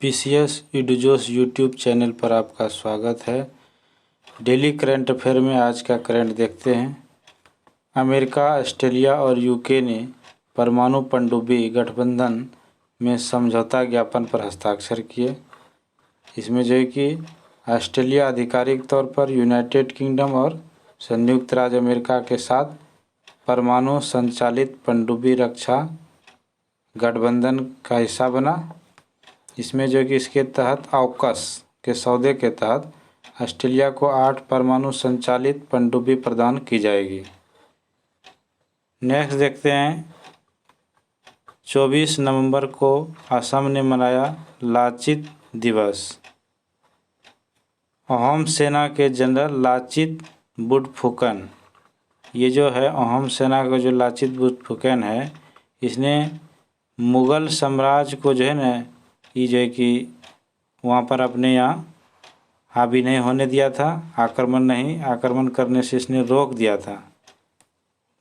PCS इडुजोस YouTube channel पर आपका स्वागत है। डेली करंट अफेयर में आज का करंट देखते हैं। अमेरिका, ऑस्ट्रेलिया और यूके ने परमाणु पनडुब्बी गठबंधन में समझौता ज्ञापन पर हस्ताक्षर किए। इसमें जो है कि ऑस्ट्रेलिया आधिकारिक तौर पर यूनाइटेड किंगडम और संयुक्त राज्य अमेरिका के साथ परमाणु संचालित पनडुब्बी रक्षा गठबंधन का हिस्सा बना। इसमें जो कि इसके तहत ऑकस के सौदे के तहत ऑस्ट्रेलिया को 8 परमाणु संचालित पनडुब्बी प्रदान की जाएगी। नेक्स्ट देखते हैं, 24 नवंबर को असम ने मनाया लाचित दिवस। अहोम सेना के जनरल लाचित बुटफुकन, ये जो है अहोम सेना का जो लाचित बुटफुकन है, इसने मुग़ल साम्राज्य को जो है ना, ये जो है कि वहाँ पर अपने यहाँ हावी नहीं होने दिया था, आक्रमण करने से इसने रोक दिया था।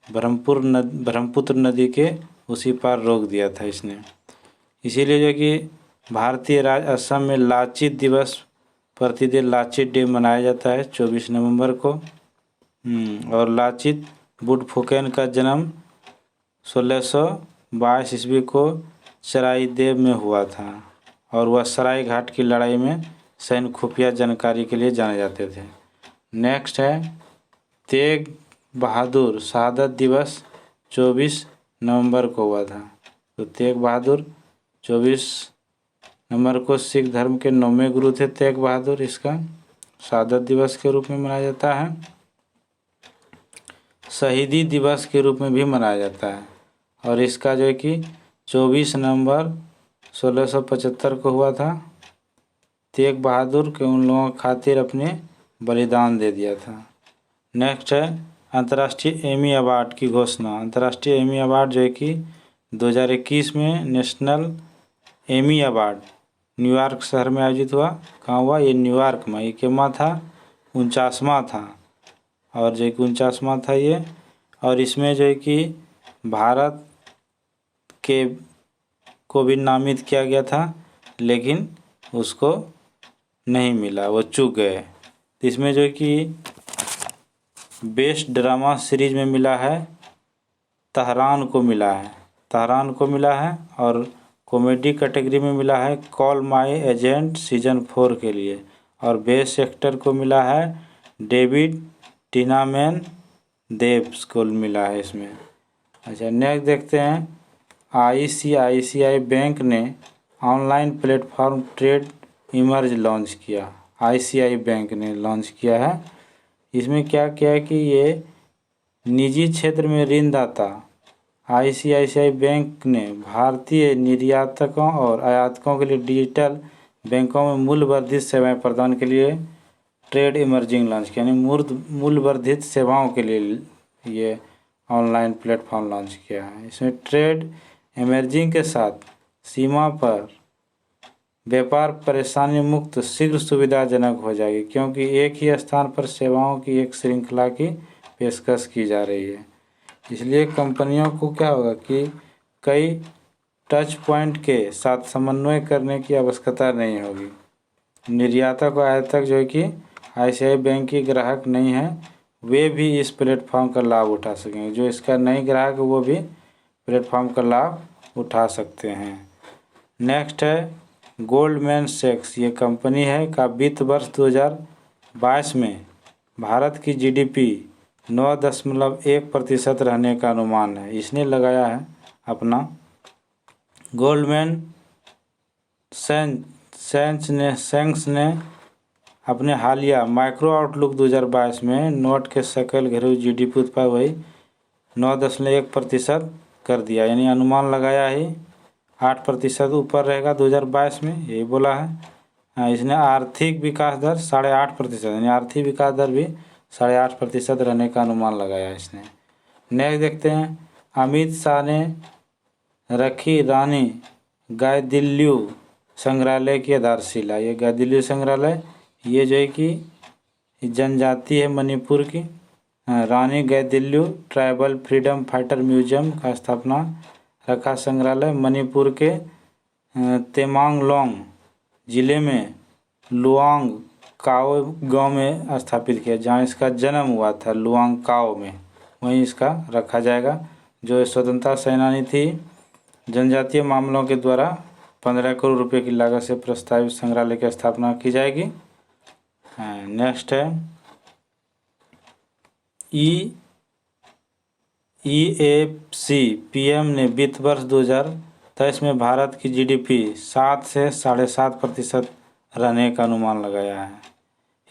ब्रह्मपुत्र नदी के उसी पार रोक दिया था इसने। इसीलिए जो कि भारतीय राज्य असम में लाचित दिवस प्रतिदिन लाचित डे मनाया जाता है 24 नवंबर को। और लाचित बुटफुकन का जन्म 1622 ईस्वी को चराईदेव में हुआ था और वह सराय घाट की लड़ाई में सैन्य खुफिया जानकारी के लिए जाने जाते थे। नेक्स्ट है, तेग बहादुर शहादत दिवस 24 नवंबर को हुआ था। तो तेग बहादुर 24 नवंबर को सिख धर्म के 9वें गुरु थे तेग बहादुर। इसका शहादत दिवस के रूप में मनाया जाता है। शहीदी दिवस के रूप में भी मनाया जाता है और इसका जो है कि 24 नवंबर 1675 को हुआ था। तेग बहादुर के उन लोगों की खातिर अपने बलिदान दे दिया था। नेक्स्ट है, अंतर्राष्ट्रीय एमी अवार्ड की घोषणा। अंतर्राष्ट्रीय एमी अवार्ड जो है कि 2021 में नेशनल एमी अवार्ड न्यूयॉर्क शहर में आयोजित हुआ। कहाँ हुआ? ये न्यूयॉर्क में। ये कितना था? 49वां था। और जो कि 49वां था ये। और इसमें जो है कि भारत के को भी नामित किया गया था, लेकिन उसको नहीं मिला, वो चूक गए। तो इसमें जो है कि बेस्ट ड्रामा सीरीज में मिला है तहरान को मिला है और कॉमेडी कैटेगरी में मिला है कॉल माय एजेंट सीजन 4 के लिए। और बेस्ट एक्टर को मिला है डेविड टिनामैन देव्स को मिला है इसमें। अच्छा, नेक्स्ट देखते हैं, आईसीआईसीआई बैंक ने online platform trade emerge launch किया। आईसीआई बैंक ने लॉन्च किया है। इसमें क्या किया है कि ये निजी क्षेत्र में ऋणदाता आईसीआईसीआई बैंक ने भारतीय निर्यातकों और आयातकों के लिए डिजिटल बैंकों में मूल्य वर्धित सेवाएं प्रदान के लिए ट्रेड इमर्जिंग लॉन्च किया, यानी मूल्य वर्धित सेवाओं के लिए ये ऑनलाइन प्लेटफॉर्म लॉन्च किया है। इसमें ट्रेड इमर्जिंग के साथ सीमा पर व्यापार परेशानी मुक्त शीघ्र सुविधाजनक हो जाएगी, क्योंकि एक ही स्थान पर सेवाओं की एक श्रृंखला की पेशकश की जा रही है। इसलिए कंपनियों को क्या होगा कि कई टच पॉइंट के साथ समन्वय करने की आवश्यकता नहीं होगी। निर्यातक और आयातक जो है कि आईसीआई बैंक की ग्राहक नहीं है, वे भी इस प्लेटफॉर्म का लाभ उठा सकेंगे। जो इसका नहीं ग्राहक है वो भी प्लेटफॉर्म का लाभ उठा सकते हैं। नेक्स्ट है, गोल्डमैन सैक्स, ये कंपनी है का वित्त वर्ष 2022 में भारत की जीडीपी 9.1% रहने का अनुमान है। इसने लगाया है अपना। गोल्डमैन सैक्स ने अपने हालिया माइक्रो आउटलुक 2022 में नोट के सकल घरेलू जीडीपी उत्पाद वही 9.1% कर दिया, यानी अनुमान लगाया ही 8% ऊपर रहेगा 2022 में, यही बोला है। इसने आर्थिक विकास दर 8.5%, यानी आर्थिक विकास दर भी 8.5% रहने का अनुमान लगाया है इसने। नेक्स्ट देखते हैं, अमित शाह ने रखी रानी गाइदिन्ल्यू संग्रहालय की आधारशिला। ये गाइदिन्ल्यू संग्रहालय ये जो है कि जनजाति है मणिपुर की। Rani Gaidinliu tribal freedom fighter museum का स्थापना रखा संग्रहालय मणिपुर के तेमांगलोंग जिले में लुआंग काओ गांव में स्थापित किया, जहां इसका जन्म हुआ था लुआंग काओ में, वहीं इसका रखा जाएगा। जो स्वतंत्रता सेनानी थी, जनजातीय मामलों के द्वारा 15 करोड़ रुपए की लागत से प्रस्तावित संग्रहालय की स्थापना की जाएगी। नेक्स्ट है EAFC PM ने वित्त वर्ष 2023 में भारत की GDP 7 से 7.5% रहने का अनुमान लगाया है।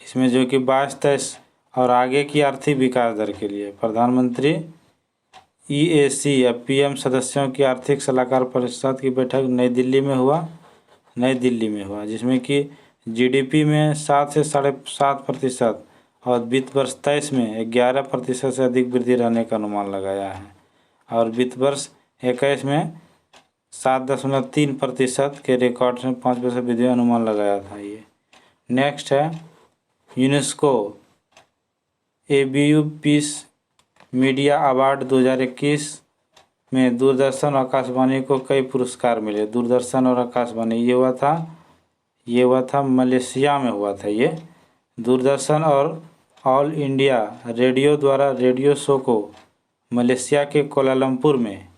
इसमें जो कि 22-23 और आगे की आर्थिक विकास दर के लिए प्रधानमंत्री EAC या PM सदस्यों की आर्थिक सलाहकार परिषद की बैठक नई दिल्ली में हुआ, जिसमें कि GDP में 7 से 7.5% और वित्त वर्ष 23 में 11% से अधिक वृद्धि रहने का अनुमान लगाया है, और वित्त वर्ष 21 में 7.3% के रिकॉर्ड से 5% वृद्धि अनुमान लगाया था ये। नेक्स्ट है UNESCO ABU peace media award 2021 में दूरदर्शन और आकाशवाणी को कई पुरस्कार मिले। दूरदर्शन और आकाशवाणी ये हुआ था मलेशिया में हुआ था ये। दूरदर्शन और ऑल इंडिया रेडियो द्वारा रेडियो शो को मलेशिया के कोलालमपुर में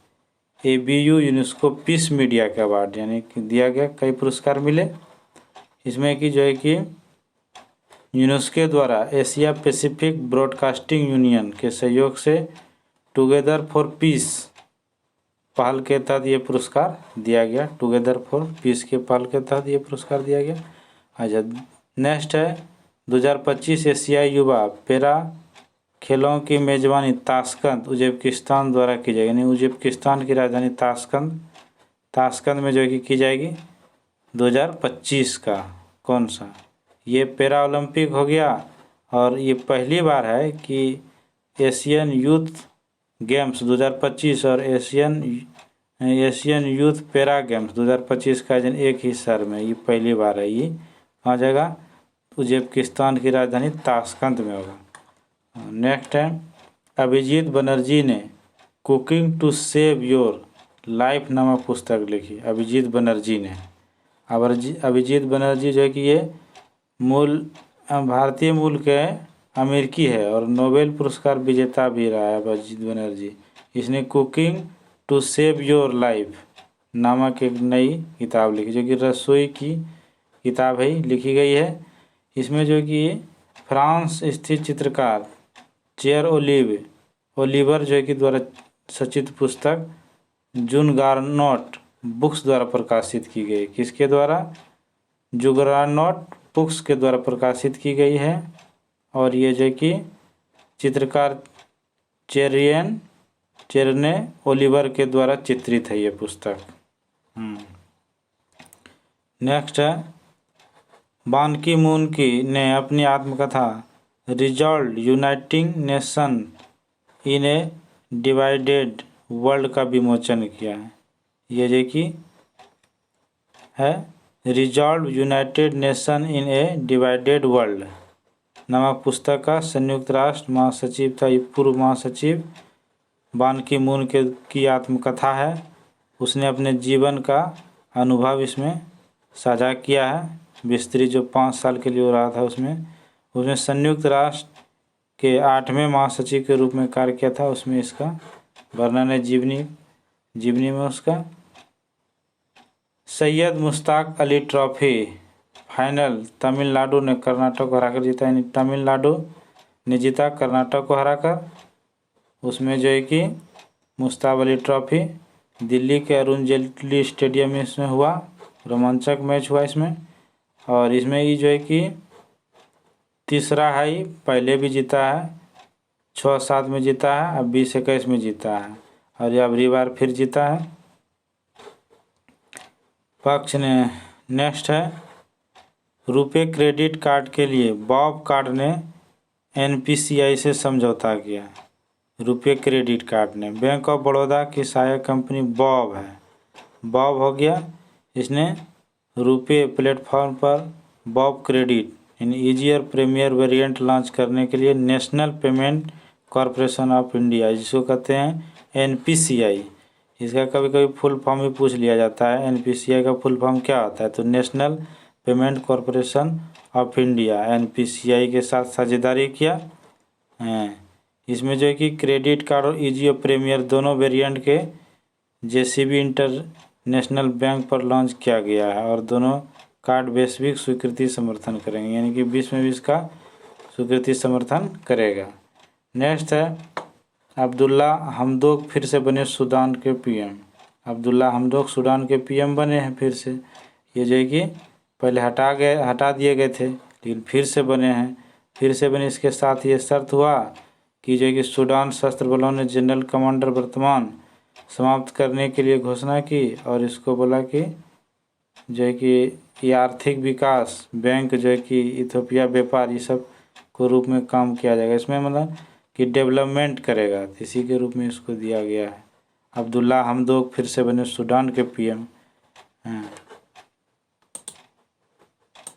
ABU यूनेस्को पीस मीडिया के अवार्ड यानी कि दिया गया, कई पुरस्कार मिले। इसमें कि जो है कि यूनेस्को द्वारा एशिया पैसिफिक ब्रॉडकास्टिंग यूनियन के सहयोग से टुगेदर फॉर पीस पहल के तहत ये पुरस्कार दिया गया। टुगेदर फॉर पीस के पहल के तहत ये पुरस्कार दिया गया। अच्छा, नेक्स्ट है 2025 एशियाई युवा पैरा खेलों की मेजबानी ताशकंद उज्बेकिस्तान द्वारा की जाएगी, यानी उज्बेकिस्तान की राजधानी ताशकंद में जो है कि की जाएगी 2025 का। कौन सा? ये पैरा ओलंपिक हो गया, और ये पहली बार है कि एशियन यूथ गेम्स 2025 और एशियन यूथ पैरा गेम्स 2025 का आयोजन एक ही शहर में, ये पहली बार है। ये कहाँ जाएगा? उज्बेकिस्तान की राजधानी ताशकंद में होगा। नेक्स्ट है अभिजीत बनर्जी ने cooking to save your life नामक पुस्तक लिखी। अभिजीत बनर्जी जो है कि ये भारतीय मूल के अमेरिकी है और नोबेल पुरस्कार विजेता भी रहा है अभिजीत बनर्जी। इसने cooking to save your life नामक एक नई किताब लिखी, जो कि रसोई की किताब है, लिखी गई है। इसमें जो कि फ्रांस स्थित चित्रकार चेयर ओलिवर जो है कि द्वारा सचित पुस्तक जून गार्नोट बुक्स द्वारा प्रकाशित की गई। किसके द्वारा? जुगरानोट बुक्स के द्वारा प्रकाशित की गई है। और ये जो कि चित्रकार चेरने ओलिवर के द्वारा चित्रित है ये पुस्तक। नेक्स्ट है बान की मून ने अपनी आत्मकथा resolve uniting nation in A divided world का विमोचन किया है। ये जो कि है resolve United nation in A divided world नामक पुस्तक का संयुक्त राष्ट्र महासचिव था, पूर्व महासचिव बान की मून की आत्मकथा है। उसने अपने जीवन का अनुभव इसमें साझा किया है। विस्तृत जो 5 साल के लिए हो रहा था उसमें संयुक्त राष्ट्र के 8वें महासचिव के रूप में कार्य किया था। उसमें इसका वर्णन है जीवनी में उसका। सैयद मुश्ताक अली ट्रॉफी फाइनल तमिलनाडु ने कर्नाटक को हराकर जीता, यानी तमिलनाडु ने जीता कर्नाटक को हराकर। उसमें जो है कि मुश्ताक अली ट्रॉफी दिल्ली के अरुण जेटली स्टेडियम में इसमें हुआ, रोमांचक मैच हुआ इसमें। और इसमें ये जो है कि तीसरा है, पहले भी जीता है, 6-7 में जीता है, अब 20-21 में जीता है, और ये अगली बार फिर जीता है पक्ष ने। नेक्स्ट है रुपे क्रेडिट कार्ड के लिए बॉब कार्ड ने NPCI से समझौता किया। रुपे क्रेडिट कार्ड ने बैंक ऑफ बड़ौदा की सहायक कंपनी बॉब है, बॉब हो गया। इसने रुपे प्लेटफॉर्म पर BOB credit in easier premier variant launch करने के लिए national payment corporation of India, जिसको कहते हैं NPCI, इसका कभी कभी फुल फॉर्म भी पूछ लिया जाता है। NPCI का फुल फॉर्म क्या होता है? तो national payment corporation of India NPCI के साथ साझेदारी किया है। इसमें जो है कि क्रेडिट कार्ड और ईजी और प्रीमियर दोनों वेरिएंट के JCB इंटरनेशनल बैंक पर लॉन्च किया गया है और दोनों कार्ड वैश्विक स्वीकृति समर्थन करेंगे, यानी कि विश्व में भी इसका स्वीकृति समर्थन करेगा। नेक्स्ट है अब्दुल्ला हमदोक फिर से बने सूडान के PM। अब्दुल्ला हमदोक सूडान के PM बने हैं फिर से। ये जो है कि पहले हटा दिए गए थे, लेकिन फिर से बने हैं। फिर से बने, इसके साथ ये शर्त हुआ कि जो है कि सूडान सशस्त्र बलों ने जनरल कमांडर वर्तमान समाप्त करने के लिए घोषणा की और इसको बोला कि जो है कि ये आर्थिक विकास बैंक जो है कि इथियोपिया व्यापार ये सब को रूप में काम किया जाएगा। इसमें मतलब कि डेवलपमेंट करेगा, इसी के रूप में इसको दिया गया है। अब्दुल्ला हमदोक फिर से बने सूडान के PM हैं।